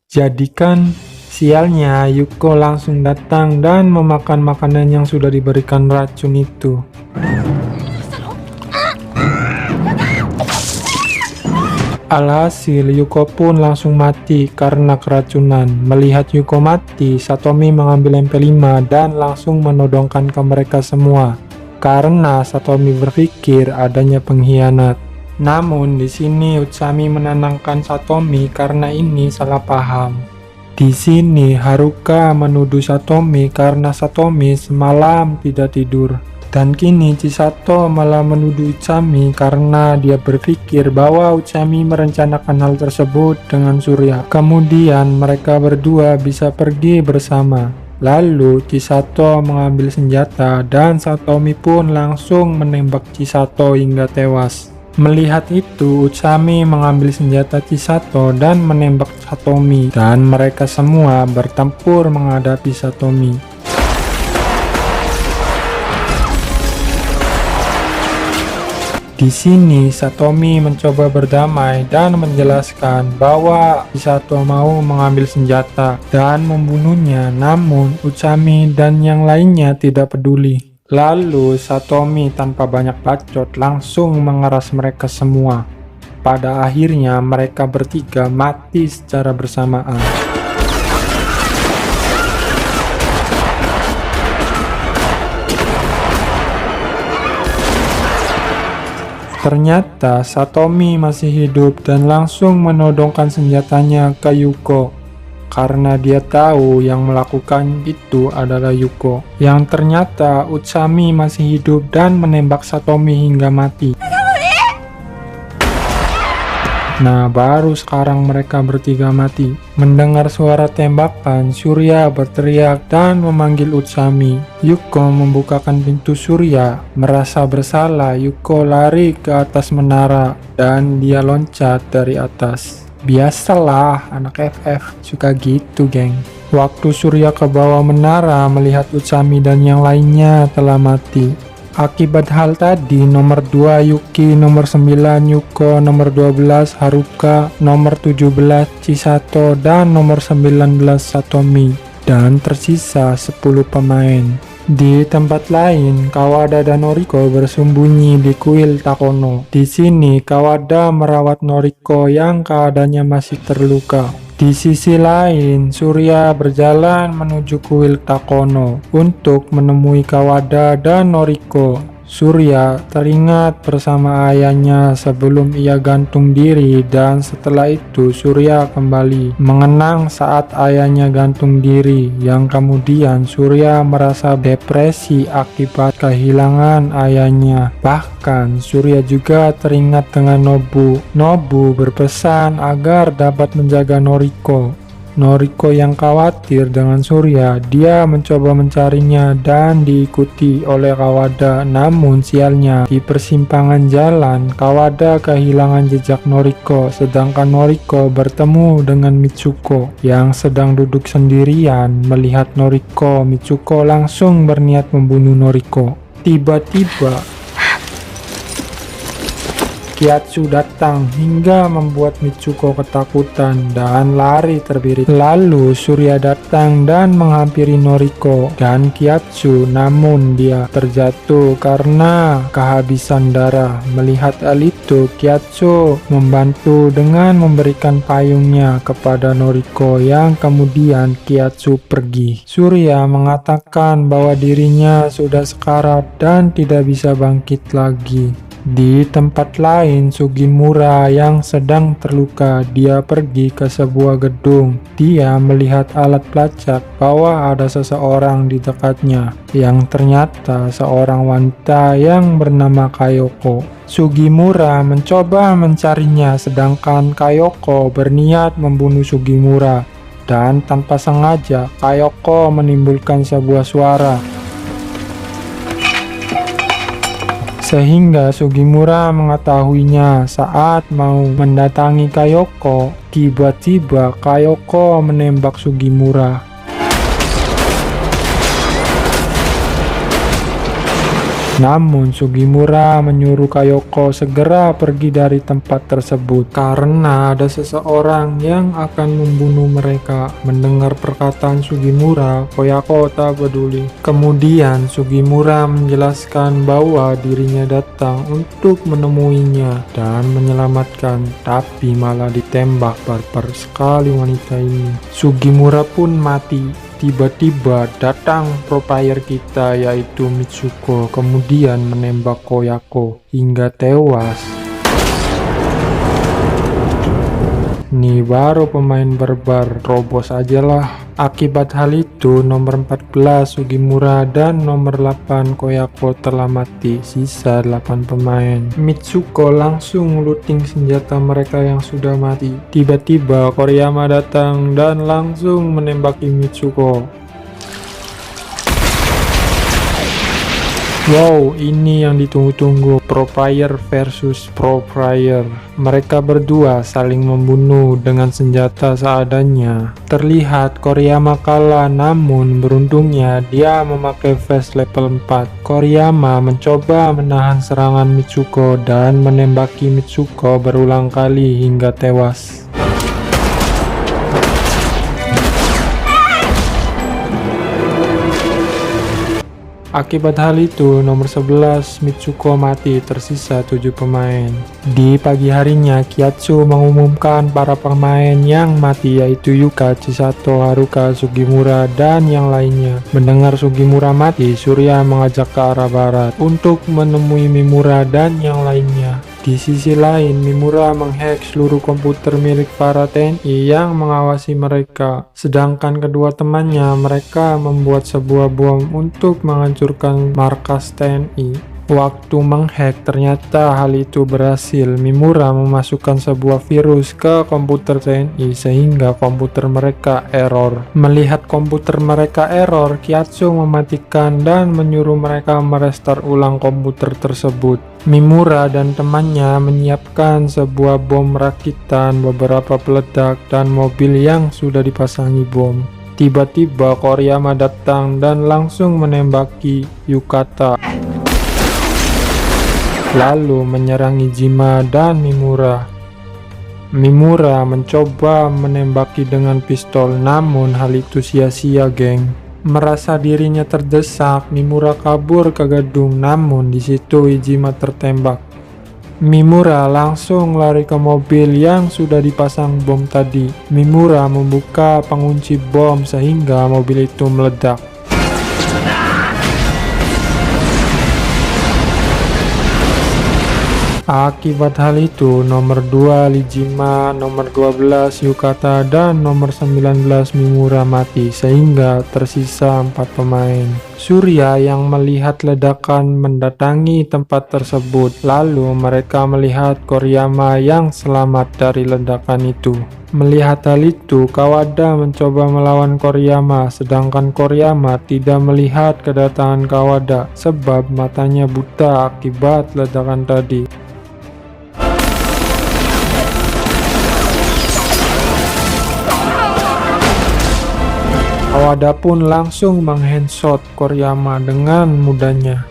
Jadikan sialnya Yuko langsung datang dan memakan makanan yang sudah diberikan racun itu. Alhasil Yuko pun langsung mati karena keracunan. Melihat Yuko mati, Satomi mengambil MP5 dan langsung menodongkan ke mereka semua. Karena Satomi berpikir adanya pengkhianat. Namun di sini Utsami menenangkan Satomi karena ini salah paham. Di sini Haruka menuduh Satomi karena Satomi semalam tidak tidur. Dan kini Chisato malah menuduh Utsami karena dia berpikir bahwa Utsami merencanakan hal tersebut dengan Surya. Kemudian mereka berdua bisa pergi bersama. Lalu Chisato mengambil senjata dan Satomi pun langsung menembak Chisato hingga tewas. Melihat itu, Utsami mengambil senjata Chisato dan menembak Satomi, dan mereka semua bertempur menghadapi Satomi. Di sini Satomi mencoba berdamai dan menjelaskan bahwa Chisato mau mengambil senjata dan membunuhnya, namun Utsami dan yang lainnya tidak peduli. Lalu Satomi tanpa banyak bacot langsung mengeras mereka semua. Pada akhirnya mereka bertiga mati secara bersamaan. Ternyata Satomi masih hidup dan langsung menodongkan senjatanya ke Yuko. Karena dia tahu yang melakukan itu adalah Yuko. Yang ternyata Utsami masih hidup dan menembak Satomi hingga mati. Nah, baru sekarang mereka bertiga mati. Mendengar suara tembakan, Surya berteriak dan memanggil Utsami. Yuko membukakan pintu Surya. Merasa bersalah, Yuko lari ke atas menara dan dia loncat dari atas. Biasalah, anak FF suka gitu, geng. Waktu Surya ke bawah menara melihat Utsami dan yang lainnya telah mati. Akibat hal tadi, nomor 2 Yuki, nomor 9 Yuko, nomor 12 Haruka, nomor 17 Chisato, dan nomor 19 Satomi. Dan tersisa 10 pemain. Di tempat lain, Kawada dan Noriko bersembunyi di kuil Takono. Di sini, Kawada merawat Noriko yang keadaannya masih terluka. Di sisi lain, Surya berjalan menuju kuil Takono untuk menemui Kawada dan Noriko. Surya teringat bersama ayahnya sebelum ia gantung diri, dan setelah itu Surya kembali mengenang saat ayahnya gantung diri, yang kemudian Surya merasa depresi akibat kehilangan ayahnya. Bahkan Surya juga teringat dengan Nobu. Nobu berpesan agar dapat menjaga Noriko. Noriko yang khawatir dengan Surya, dia mencoba mencarinya dan diikuti oleh Kawada. Namun sialnya, di persimpangan jalan, Kawada kehilangan jejak Noriko, sedangkan Noriko bertemu dengan Mitsuko yang sedang duduk sendirian. Melihat Noriko, Mitsuko langsung berniat membunuh Noriko. Tiba-tiba Kiatsu datang hingga membuat Mitsuko ketakutan dan lari terbirit. Lalu Surya datang dan menghampiri Noriko dan Kiatsu, namun dia terjatuh karena kehabisan darah. Melihat hal itu, Kiatsu membantu dengan memberikan payungnya kepada Noriko, yang kemudian Kiatsu pergi. Surya mengatakan bahwa dirinya sudah sekarat dan tidak bisa bangkit lagi. Di tempat lain, Sugimura yang sedang terluka, dia pergi ke sebuah gedung. Dia melihat alat pelacak bahwa ada seseorang di dekatnya, yang ternyata seorang wanita yang bernama Kayoko. Sugimura mencoba mencarinya, sedangkan Kayoko berniat membunuh Sugimura. Dan tanpa sengaja, Kayoko menimbulkan sebuah suara, sehingga Sugimura mengetahuinya. Saat mau mendatangi Kayoko, tiba-tiba Kayoko menembak Sugimura. Namun Sugimura menyuruh Kayoko segera pergi dari tempat tersebut karena ada seseorang yang akan membunuh mereka. Mendengar perkataan Sugimura, Kayoko tak peduli. Kemudian Sugimura menjelaskan bahwa dirinya datang untuk menemuinya dan menyelamatkan, tapi malah ditembak barbar sekali wanita ini. Sugimura pun mati. Tiba-tiba datang pro player kita yaitu Mitsuko, kemudian menembak Kayako hingga tewas. Nih baru pemain barbar, robos aja lah. Akibat hal itu nomor 14 Sugimura dan nomor 8 Kayako telah mati, sisa 8 pemain. Mitsuko langsung looting senjata mereka yang sudah mati. Tiba-tiba Koriyama datang dan langsung menembaki Mitsuko. Wow, ini yang ditunggu-tunggu, pro player versus pro player. Mereka berdua saling membunuh dengan senjata seadanya. Terlihat Koriyama kalah, namun beruntungnya dia memakai vest level 4. Koriyama mencoba menahan serangan Mitsuko dan menembaki Mitsuko berulang kali hingga tewas. Akibat hal itu, nomor 11 Mitsuko mati, tersisa 7 pemain. Di pagi harinya, Kiatsu mengumumkan para pemain yang mati yaitu Yuka, Chisato, Haruka, Sugimura, dan yang lainnya. Mendengar Sugimura mati, Surya mengajak ke arah barat untuk menemui Mimura dan yang lainnya. Di sisi lain, Mimura menghack seluruh komputer milik para TNI yang mengawasi mereka. Sedangkan kedua temannya, mereka membuat sebuah bom untuk menghancurkan markas TNI. Waktu menghack, ternyata hal itu berhasil. Mimura memasukkan sebuah virus ke komputer TNI sehingga komputer mereka error. Melihat komputer mereka error, Kiatsu mematikan dan menyuruh mereka merestart ulang komputer tersebut. Mimura dan temannya menyiapkan sebuah bom rakitan, beberapa peledak, dan mobil yang sudah dipasangi bom. Tiba-tiba Koriyama datang dan langsung menembaki Yukata, lalu menyerang Iijima dan Mimura. Mimura mencoba menembaki dengan pistol, namun hal itu sia-sia, geng. Merasa dirinya terdesak, Mimura kabur ke gedung, namun di situ Iijima tertembak. Mimura langsung lari ke mobil yang sudah dipasang bom tadi. Mimura membuka pengunci bom sehingga mobil itu meledak. Akibat hal itu, nomor 2 Iijima, nomor 12 Yukata, dan nomor 19 Mimura mati, sehingga tersisa 4 pemain. Surya yang melihat ledakan mendatangi tempat tersebut, lalu mereka melihat Koriyama yang selamat dari ledakan itu. Melihat hal itu, Kawada mencoba melawan Koriyama, sedangkan Koriyama tidak melihat kedatangan Kawada sebab matanya buta akibat ledakan tadi. Kawada pun langsung menghandshot Koriyama dengan mudahnya.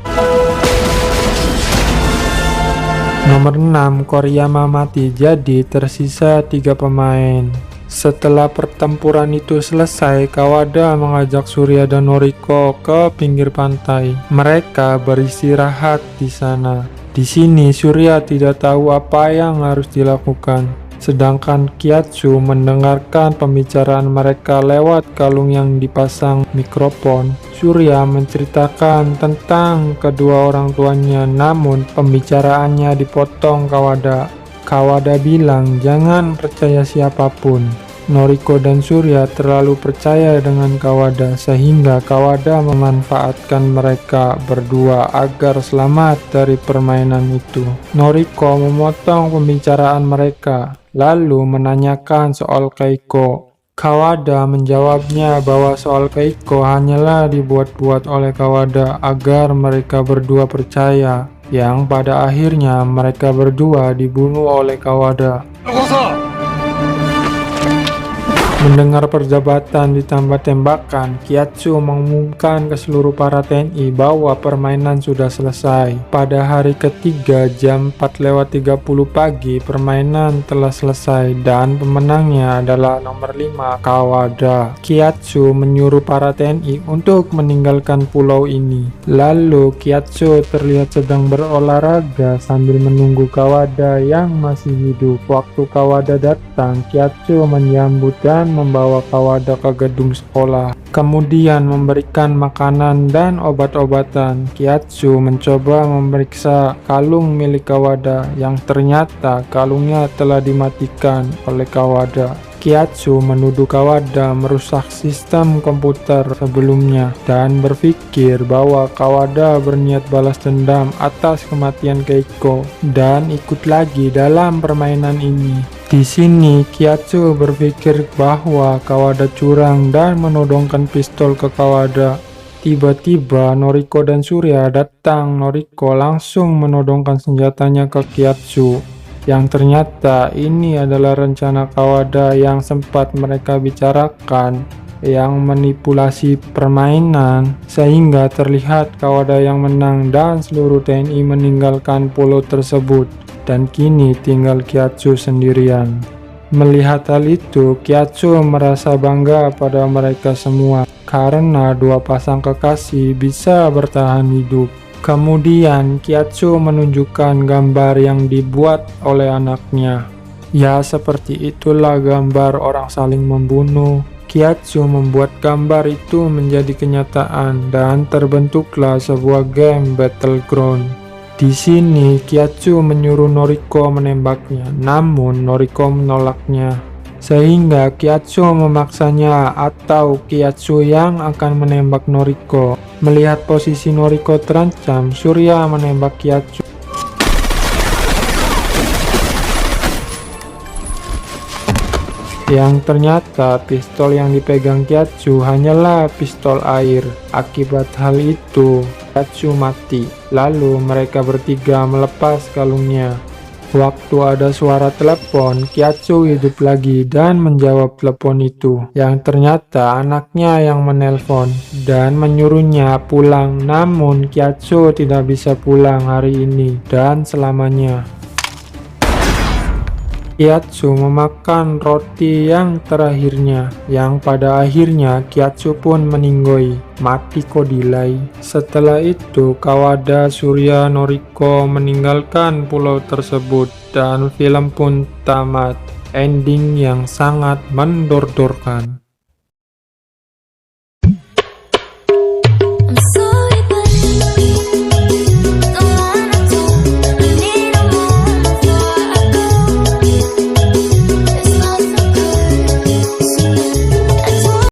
Nomor 6 Koriyama mati, jadi tersisa 3 pemain. Setelah pertempuran itu selesai, Kawada mengajak Surya dan Noriko ke pinggir pantai. Mereka beristirahat di sana. Di sini Surya tidak tahu apa yang harus dilakukan. Sedangkan Kiatsu mendengarkan pembicaraan mereka lewat kalung yang dipasang mikrofon. Surya menceritakan tentang kedua orang tuanya, namun pembicaraannya dipotong Kawada. Kawada bilang jangan percaya siapapun. Noriko dan Surya terlalu percaya dengan Kawada sehingga Kawada memanfaatkan mereka berdua agar selamat dari permainan itu. Noriko memotong pembicaraan mereka, lalu menanyakan soal Keiko. Kawada menjawabnya bahwa soal Keiko hanyalah dibuat-buat oleh Kawada agar mereka berdua percaya, yang pada akhirnya mereka berdua dibunuh oleh Kawada. Mendengar perdebatan ditambah tembakan, Kiatsu mengumumkan ke seluruh para TNI bahwa permainan sudah selesai. Pada hari ketiga jam 4:30 pagi, permainan telah selesai dan pemenangnya adalah nomor 5 Kawada. Kiatsu menyuruh para TNI untuk meninggalkan pulau ini. Lalu Kiatsu terlihat sedang berolahraga sambil menunggu Kawada yang masih hidup. Waktu Kawada datang, Kiatsu menyambut dan membawa Kawada ke gedung sekolah, kemudian memberikan makanan dan obat-obatan. Kiatsu mencoba memeriksa kalung milik Kawada yang ternyata kalungnya telah dimatikan oleh Kawada. Kiatsu menuduh Kawada merusak sistem komputer sebelumnya dan berpikir bahwa Kawada berniat balas dendam atas kematian Keiko dan ikut lagi dalam permainan ini. Di sini Kiatsu berpikir bahwa Kawada curang dan menodongkan pistol ke Kawada. Tiba-tiba Noriko dan Surya datang. Noriko langsung menodongkan senjatanya ke Kiatsu, yang ternyata ini adalah rencana Kawada yang sempat mereka bicarakan, yang manipulasi permainan sehingga terlihat Kawada yang menang dan seluruh TNI meninggalkan pulau tersebut. Dan kini tinggal Kiatsu sendirian. Melihat hal itu, Kiatsu merasa bangga pada mereka semua karena dua pasang kekasih bisa bertahan hidup. Kemudian Kiatsu menunjukkan gambar yang dibuat oleh anaknya. Ya, seperti itulah gambar orang saling membunuh. Kiatsu membuat gambar itu menjadi kenyataan dan terbentuklah sebuah game Battleground. Di sini Kiatsu menyuruh Noriko menembaknya, namun Noriko menolaknya. Sehingga Kiatsu memaksanya atau Kiatsu yang akan menembak Noriko. Melihat posisi Noriko terancam, Surya menembak Kiatsu. Yang ternyata pistol yang dipegang Kiatsu hanyalah pistol air. Akibat hal itu, Kiatsu mati. Lalu mereka bertiga melepas kalungnya. Waktu ada suara telepon, Kiatsu hidup lagi dan menjawab telepon itu. Yang ternyata anaknya yang menelpon dan menyuruhnya pulang. Namun Kiatsu tidak bisa pulang hari ini dan selamanya. Kiatsu memakan roti yang terakhirnya, yang pada akhirnya Kiatsu pun meninggoy, mati kodilai. Setelah itu Kawada, Surya, Noriko meninggalkan pulau tersebut dan film pun tamat. Ending yang sangat mendor-dorkan.